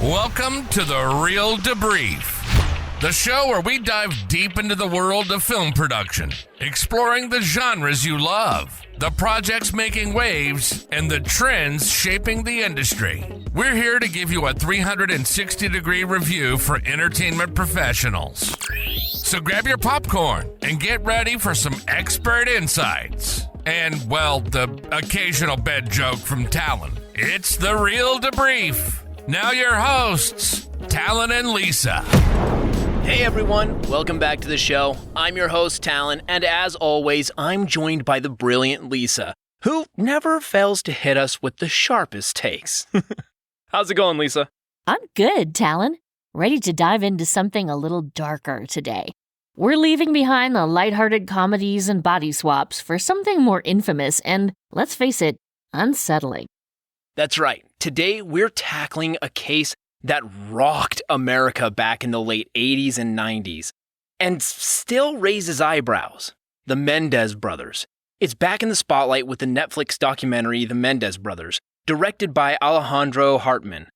Welcome to the Reel Debrief, the show where we dive deep into the world of film production, exploring the genres you love, the projects making waves, and the trends shaping the industry. We're here to give you a 360-degree review for entertainment professionals. So grab your popcorn and get ready for some expert insights. And, well, the occasional bed joke from Talen. It's the Reel Debrief. Now your hosts, Talen and Lisa. Hey everyone, welcome back to the show. I'm your host, Talen, and as always, I'm joined by the brilliant Lisa, who never fails to hit us with the sharpest takes. How's it going, Lisa? I'm good, Talen. Ready to dive into something a little darker today. We're leaving behind the lighthearted comedies and body swaps for something more infamous and, let's face it, unsettling. That's right. Today, we're tackling a case that rocked America back in the late 80s and 90s and still raises eyebrows. The Menendez Brothers. It's back in the spotlight with the Netflix documentary The Menendez Brothers, directed by Alejandro Hartmann.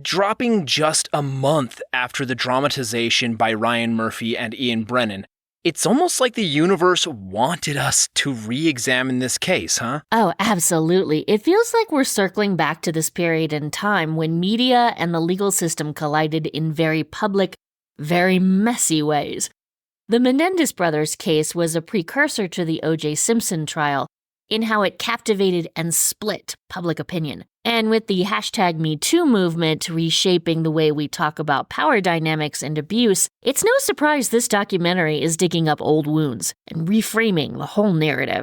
Dropping just a month after the dramatization by Ryan Murphy and Ian Brennan, it's almost like the universe wanted us to re-examine this case, huh? Oh, absolutely. It feels like we're circling back to this period in time when media and the legal system collided in very public, very messy ways. The Menendez Brothers case was a precursor to the O.J. Simpson trial in how it captivated and split public opinion. And with the #MeToo movement reshaping the way we talk about power dynamics and abuse, it's no surprise this documentary is digging up old wounds and reframing the whole narrative.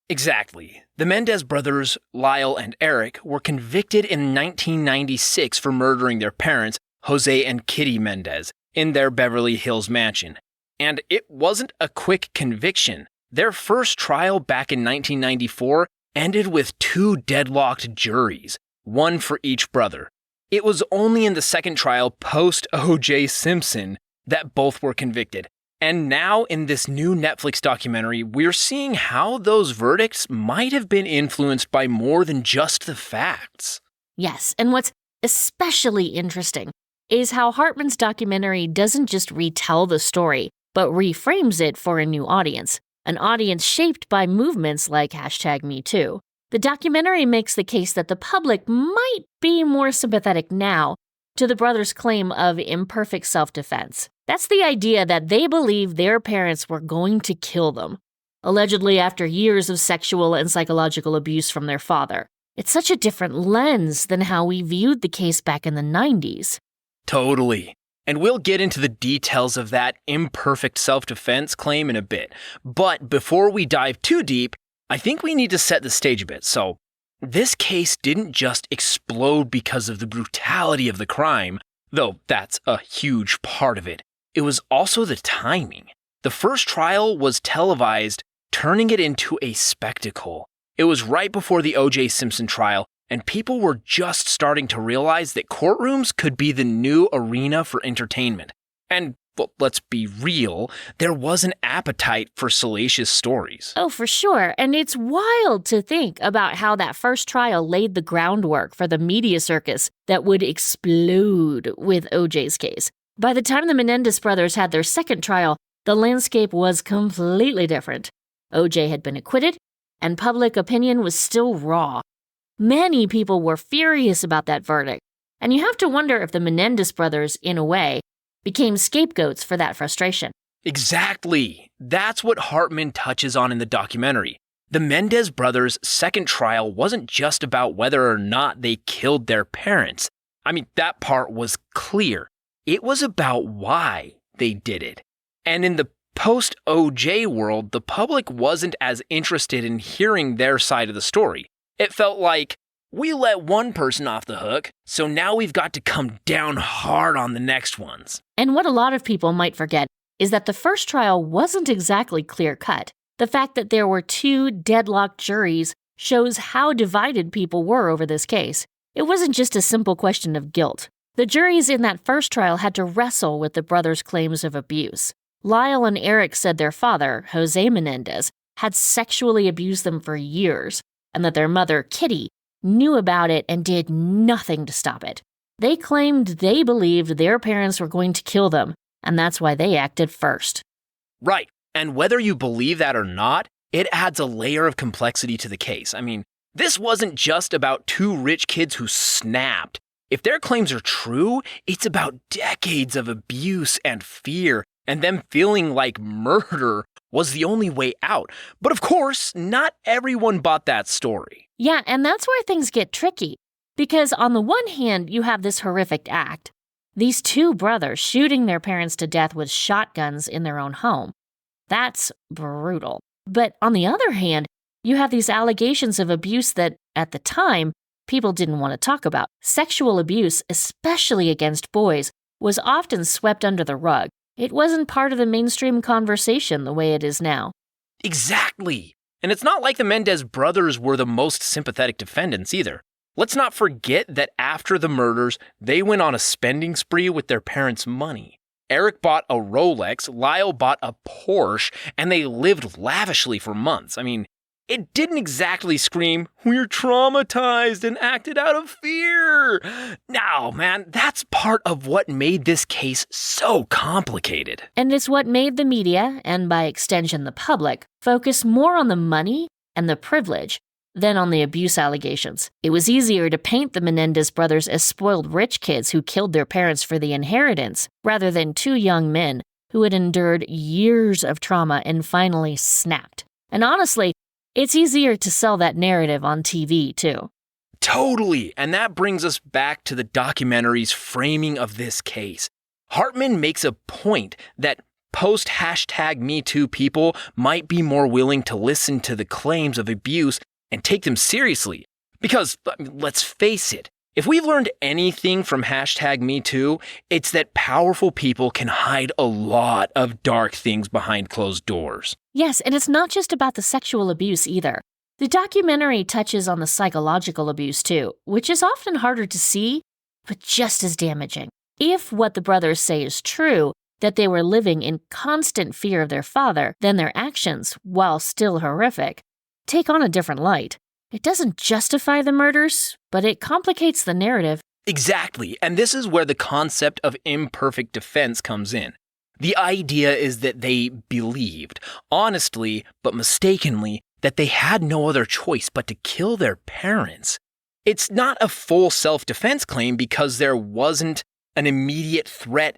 Exactly. The Menendez brothers, Lyle and Erik, were convicted in 1996 for murdering their parents, Jose and Kitty Menendez, in their Beverly Hills mansion. And it wasn't a quick conviction. Their first trial back in 1994 ended with 2 deadlocked juries, one for each brother. It was only in the second trial post-O.J. Simpson that both were convicted. And now in this new Netflix documentary, we're seeing how those verdicts might have been influenced by more than just the facts. Yes, and what's especially interesting is how Hartmann's documentary doesn't just retell the story, but reframes it for a new audience. An audience shaped by movements like #MeToo. The documentary makes the case that the public might be more sympathetic now to the brothers' claim of imperfect self-defense. That's the idea that they believe their parents were going to kill them, allegedly after years of sexual and psychological abuse from their father. It's such a different lens than how we viewed the case back in the 90s. Totally. And we'll get into the details of that imperfect self-defense claim in a bit. But before we dive too deep, I think we need to set the stage a bit. So, this case didn't just explode because of the brutality of the crime, though that's a huge part of it. It was also the timing. The first trial was televised, turning it into a spectacle. It was right before the O.J. Simpson trial, and people were just starting to realize that courtrooms could be the new arena for entertainment. And, well, let's be real, there was an appetite for salacious stories. Oh, for sure. And it's wild to think about how that first trial laid the groundwork for the media circus that would explode with O.J.'s case. By the time the Menendez brothers had their second trial, the landscape was completely different. O.J. had been acquitted, and public opinion was still raw. Many people were furious about that verdict, and you have to wonder if the Menendez brothers, in a way, became scapegoats for that frustration. Exactly. That's what Hartmann touches on in the documentary. The Menendez brothers' second trial wasn't just about whether or not they killed their parents. I mean, that part was clear. It was about why they did it. And in the post-OJ world, the public wasn't as interested in hearing their side of the story. It felt like, we let one person off the hook, so now we've got to come down hard on the next ones. And what a lot of people might forget is that the first trial wasn't exactly clear-cut. The fact that there were 2 deadlocked juries shows how divided people were over this case. It wasn't just a simple question of guilt. The juries in that first trial had to wrestle with the brothers' claims of abuse. Lyle and Erik said their father, Jose Menendez, had sexually abused them for years, and that their mother, Kitty, knew about it and did nothing to stop it. They claimed they believed their parents were going to kill them, and that's why they acted first. Right. And whether you believe that or not, it adds a layer of complexity to the case. I mean, this wasn't just about two rich kids who snapped. If their claims are true, it's about decades of abuse and fear, and them feeling like murder was the only way out. But of course, not everyone bought that story. Yeah, and that's where things get tricky. Because on the one hand, you have this horrific act. These two brothers shooting their parents to death with shotguns in their own home. That's brutal. But on the other hand, you have these allegations of abuse that, at the time, people didn't want to talk about. Sexual abuse, especially against boys, was often swept under the rug. It wasn't part of the mainstream conversation the way it is now. Exactly. And it's not like the Menendez brothers were the most sympathetic defendants either. Let's not forget that after the murders, they went on a spending spree with their parents' money. Erik bought a Rolex, Lyle bought a Porsche, and they lived lavishly for months. I mean, it didn't exactly scream, "We're traumatized and acted out of fear." No, man, that's part of what made this case so complicated. And it's what made the media, and by extension the public, focus more on the money and the privilege than on the abuse allegations. It was easier to paint the Menendez brothers as spoiled rich kids who killed their parents for the inheritance, rather than two young men who had endured years of trauma and finally snapped. And honestly, it's easier to sell that narrative on TV, too. Totally, and that brings us back to the documentary's framing of this case. Hartmann makes a point that post-#MeToo people might be more willing to listen to the claims of abuse and take them seriously. Because, let's face it, if we've learned anything from #MeToo, it's that powerful people can hide a lot of dark things behind closed doors. Yes, and it's not just about the sexual abuse either. The documentary touches on the psychological abuse too, which is often harder to see, but just as damaging. If what the brothers say is true, that they were living in constant fear of their father, then their actions, while still horrific, take on a different light. It doesn't justify the murders, but it complicates the narrative. Exactly, and this is where the concept of imperfect defense comes in. The idea is that they believed, honestly but mistakenly, that they had no other choice but to kill their parents. It's not a full self-defense claim because there wasn't an immediate threat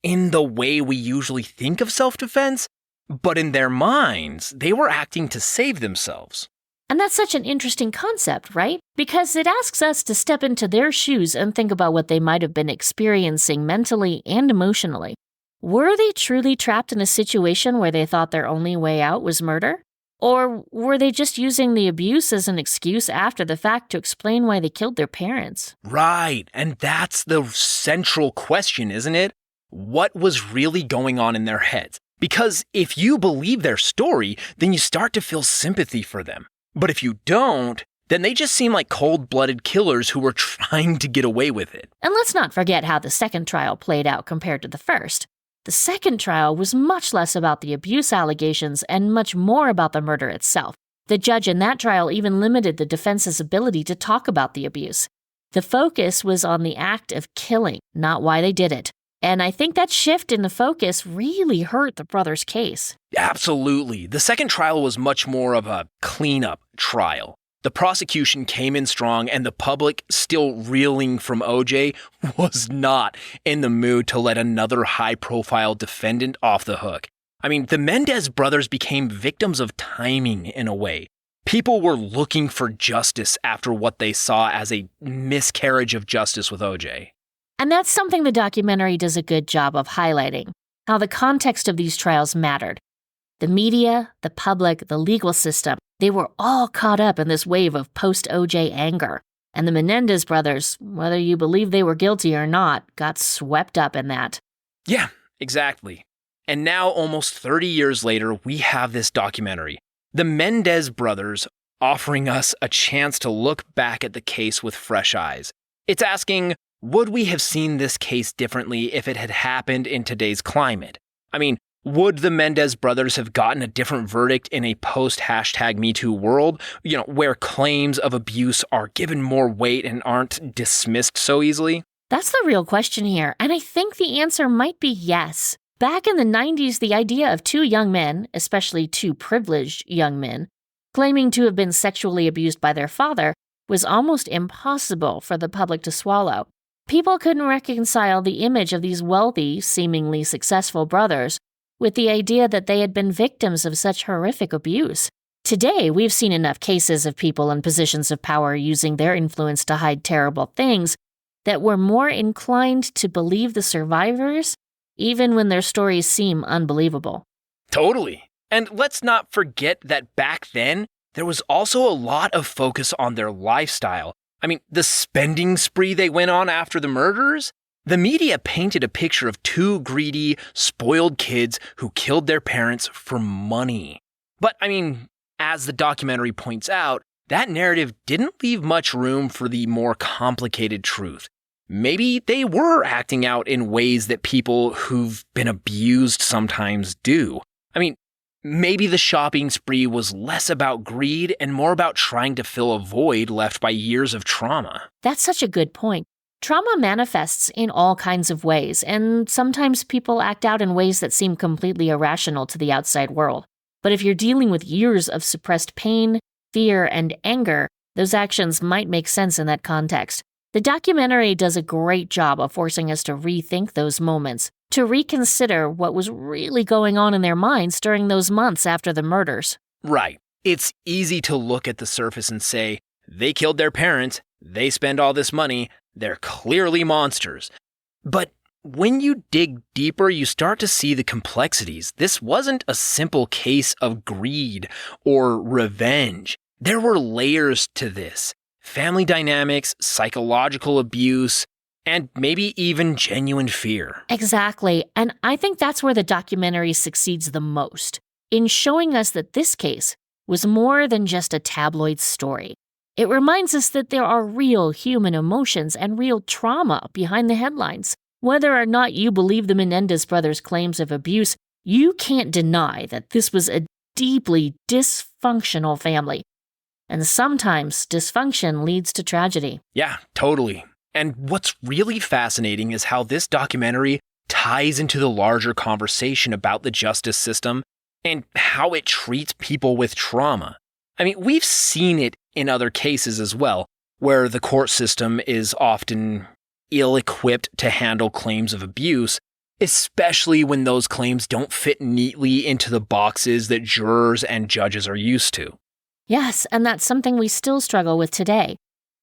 in the way we usually think of self-defense, but in their minds, they were acting to save themselves. And that's such an interesting concept, right? Because it asks us to step into their shoes and think about what they might have been experiencing mentally and emotionally. Were they truly trapped in a situation where they thought their only way out was murder? Or were they just using the abuse as an excuse after the fact to explain why they killed their parents? Right, and that's the central question, isn't it? What was really going on in their heads? Because if you believe their story, then you start to feel sympathy for them. But if you don't, then they just seem like cold-blooded killers who were trying to get away with it. And let's not forget how the second trial played out compared to the first. The second trial was much less about the abuse allegations and much more about the murder itself. The judge in that trial even limited the defense's ability to talk about the abuse. The focus was on the act of killing, not why they did it. And I think that shift in the focus really hurt the brothers' case. Absolutely. The second trial was much more of a cleanup trial. The prosecution came in strong, and the public, still reeling from OJ, was not in the mood to let another high-profile defendant off the hook. I mean, the Menendez brothers became victims of timing in a way. People were looking for justice after what they saw as a miscarriage of justice with OJ. And that's something the documentary does a good job of highlighting, how the context of these trials mattered. The media, the public, the legal system, they were all caught up in this wave of post-OJ anger. And the Menendez brothers, whether you believe they were guilty or not, got swept up in that. Yeah, exactly. And now, almost 30 years later, we have this documentary. The Menendez brothers offering us a chance to look back at the case with fresh eyes. It's asking, would we have seen this case differently if it had happened in today's climate? I mean, would the Menendez brothers have gotten a different verdict in a post-#MeToo world, where claims of abuse are given more weight and aren't dismissed so easily? That's the real question here, and I think the answer might be yes. Back in the 90s, the idea of two young men, especially two privileged young men, claiming to have been sexually abused by their father was almost impossible for the public to swallow. People couldn't reconcile the image of these wealthy, seemingly successful brothers with the idea that they had been victims of such horrific abuse. Today, we've seen enough cases of people in positions of power using their influence to hide terrible things that we're more inclined to believe the survivors, even when their stories seem unbelievable. Totally. And let's not forget that back then, there was also a lot of focus on their lifestyle. I mean, the spending spree they went on after the murders? The media painted a picture of two greedy, spoiled kids who killed their parents for money. But, I mean, as the documentary points out, that narrative didn't leave much room for the more complicated truth. Maybe they were acting out in ways that people who've been abused sometimes do. I mean, maybe the shopping spree was less about greed and more about trying to fill a void left by years of trauma. That's such a good point. Trauma manifests in all kinds of ways, and sometimes people act out in ways that seem completely irrational to the outside world. But if you're dealing with years of suppressed pain, fear, and anger, those actions might make sense in that context. The documentary does a great job of forcing us to rethink those moments, to reconsider what was really going on in their minds during those months after the murders. Right. It's easy to look at the surface and say, they killed their parents, they spend all this money, they're clearly monsters. But when you dig deeper, you start to see the complexities. This wasn't a simple case of greed or revenge. There were layers to this. Family dynamics, psychological abuse, and maybe even genuine fear. Exactly, and I think that's where the documentary succeeds the most, in showing us that this case was more than just a tabloid story. It reminds us that there are real human emotions and real trauma behind the headlines. Whether or not you believe the Menendez brothers' claims of abuse, you can't deny that this was a deeply dysfunctional family. And sometimes dysfunction leads to tragedy. Yeah, totally. And what's really fascinating is how this documentary ties into the larger conversation about the justice system and how it treats people with trauma. I mean, we've seen it in other cases as well, where the court system is often ill-equipped to handle claims of abuse, especially when those claims don't fit neatly into the boxes that jurors and judges are used to. Yes, and that's something we still struggle with today.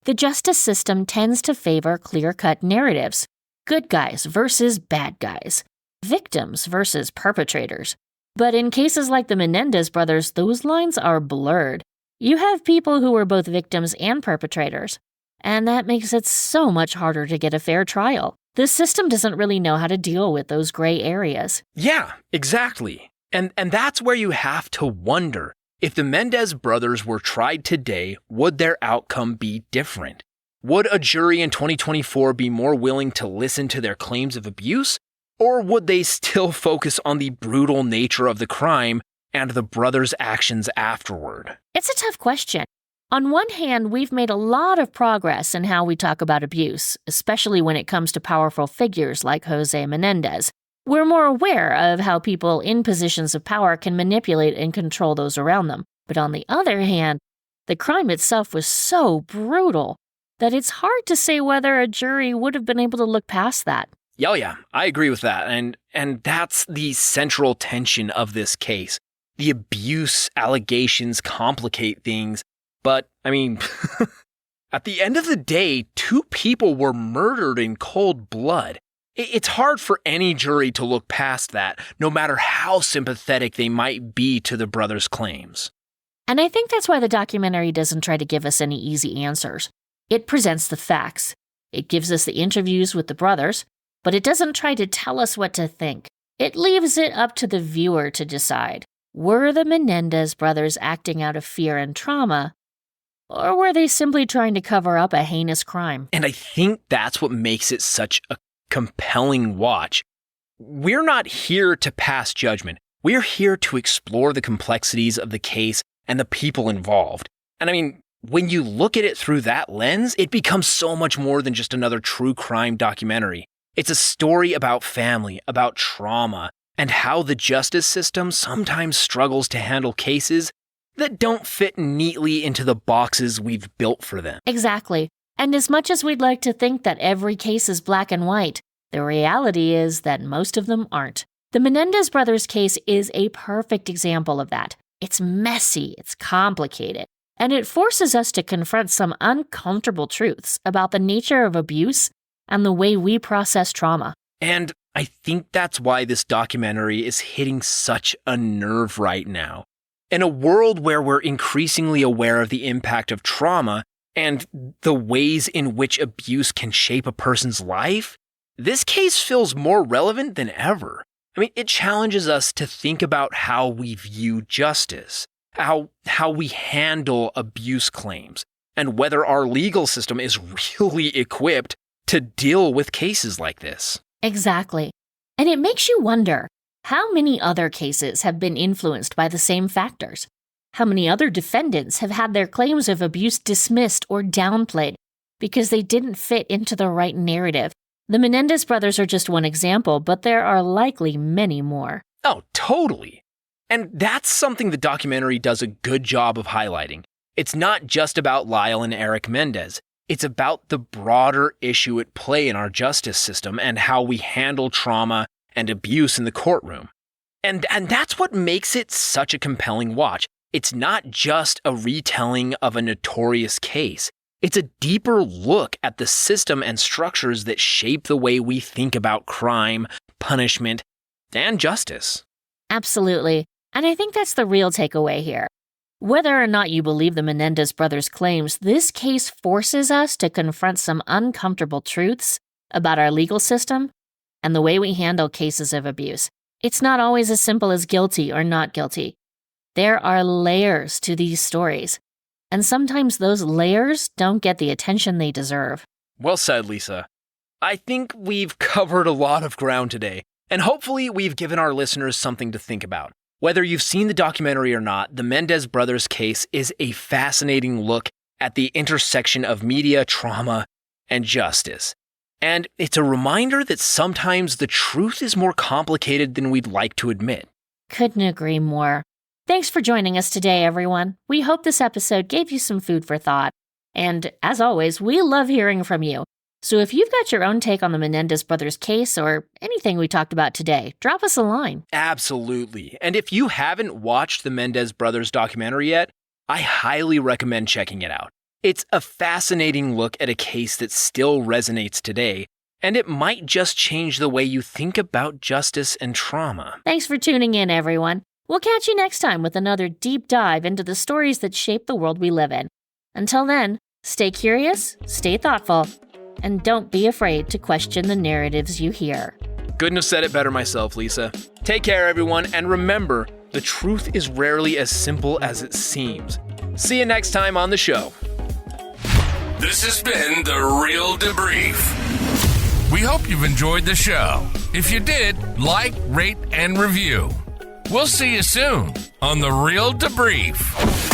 The justice system tends to favor clear-cut narratives. Good guys versus bad guys. Victims versus perpetrators. But in cases like the Menendez brothers, those lines are blurred. You have people who were both victims and perpetrators. And that makes it so much harder to get a fair trial. The system doesn't really know how to deal with those gray areas. Yeah, exactly. And that's where you have to wonder. If the Menendez brothers were tried today, would their outcome be different? Would a jury in 2024 be more willing to listen to their claims of abuse? Or would they still focus on the brutal nature of the crime and the brothers' actions afterward? It's a tough question. On one hand, we've made a lot of progress in how we talk about abuse, especially when it comes to powerful figures like Jose Menendez. We're more aware of how people in positions of power can manipulate and control those around them. But on the other hand, the crime itself was so brutal that it's hard to say whether a jury would have been able to look past that. Yeah, I agree with that. And that's the central tension of this case. The abuse allegations complicate things, but, I mean, at the end of the day, two people were murdered in cold blood. It's hard for any jury to look past that, no matter how sympathetic they might be to the brothers' claims. And I think that's why the documentary doesn't try to give us any easy answers. It presents the facts. It gives us the interviews with the brothers, but it doesn't try to tell us what to think. It leaves it up to the viewer to decide. Were the Menendez brothers acting out of fear and trauma, or were they simply trying to cover up a heinous crime? And I think that's what makes it such a compelling watch. We're not here to pass judgment. We're here to explore the complexities of the case and the people involved. And I mean, when you look at it through that lens, it becomes so much more than just another true crime documentary. It's a story about family, about trauma, and how the justice system sometimes struggles to handle cases that don't fit neatly into the boxes we've built for them. Exactly. And as much as we'd like to think that every case is black and white, the reality is that most of them aren't. The Menendez Brothers case is a perfect example of that. It's messy, it's complicated, and it forces us to confront some uncomfortable truths about the nature of abuse and the way we process trauma. And I think that's why this documentary is hitting such a nerve right now. In a world where we're increasingly aware of the impact of trauma and the ways in which abuse can shape a person's life, this case feels more relevant than ever. I mean, it challenges us to think about how we view justice, how we handle abuse claims, and whether our legal system is really equipped to deal with cases like this. Exactly. And it makes you wonder, how many other cases have been influenced by the same factors? How many other defendants have had their claims of abuse dismissed or downplayed because they didn't fit into the right narrative? The Menendez brothers are just one example, but there are likely many more. Oh, totally. And that's something the documentary does a good job of highlighting. It's not just about Lyle and Erik Menendez. It's about the broader issue at play in our justice system and how we handle trauma and abuse in the courtroom. And that's what makes it such a compelling watch. It's not just a retelling of a notorious case. It's a deeper look at the system and structures that shape the way we think about crime, punishment, and justice. Absolutely. And I think that's the real takeaway here. Whether or not you believe the Menendez brothers' claims, this case forces us to confront some uncomfortable truths about our legal system and the way we handle cases of abuse. It's not always as simple as guilty or not guilty. There are layers to these stories, and sometimes those layers don't get the attention they deserve. Well said, Lisa. I think we've covered a lot of ground today, and hopefully we've given our listeners something to think about. Whether you've seen the documentary or not, the Menendez brothers case is a fascinating look at the intersection of media, trauma, and justice. And it's a reminder that sometimes the truth is more complicated than we'd like to admit. Couldn't agree more. Thanks for joining us today, everyone. We hope this episode gave you some food for thought. And as always, we love hearing from you. So if you've got your own take on the Menendez brothers case or anything we talked about today, drop us a line. Absolutely. And if you haven't watched the Menendez brothers documentary yet, I highly recommend checking it out. It's a fascinating look at a case that still resonates today, and it might just change the way you think about justice and trauma. Thanks for tuning in, everyone. We'll catch you next time with another deep dive into the stories that shape the world we live in. Until then, stay curious, stay thoughtful, and don't be afraid to question the narratives you hear. Couldn't have said it better myself, Lisa. Take care, everyone, and remember, the truth is rarely as simple as it seems. See you next time on the show. This has been the Reel Debrief. We hope you've enjoyed the show. If you did, like, rate, and review. We'll see you soon on the Reel Debrief.